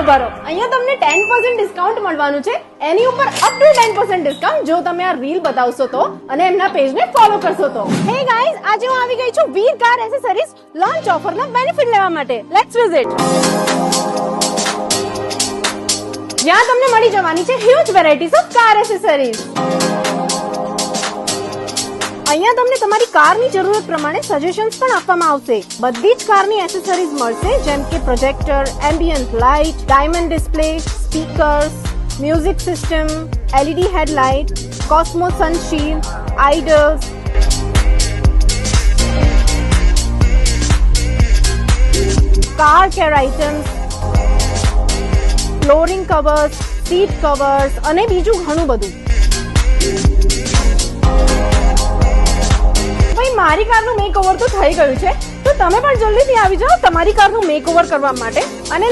ઉભા રહો. અહીંયા તમને 10% ડિસ્કાઉન્ટ મળવાનું છે. એની ઉપર અપ ટુ 10% ડિસ્કાઉન્ટ જો તમે આ રીલ બતાવશો તો અને એમના પેજને ફોલો કરશો તો. હે ગાઈઝ, આજે હું આવી ગઈ છું વીર કાર એસેસરીઝ લોન્ચ ઓફરનો બેનિફિટ લેવા માટે. Let's visit. જ્યાં તમને મળી જવાની છે huge varieties of car accessories. અહીંયા તમને તમારી કારની જરૂરત પ્રમાણે સજેશન્સ પણ આપવામાં આવશે. બધી જ કારની એસેસરીઝ મળશે, જેમ કે projector, ambient light, diamond display, speakers, music system, LED headlight, Cosmo sunshield, idols, car care items, flooring covers, seat covers અને બીજું ઘણું બધું. મારી કારનું મેકઓવર તો થઈ ગયું છે, તો તમે પણ જલ્દીથી આવી જાઓ તમારી કારનું મેકઓવર કરવા માટે અને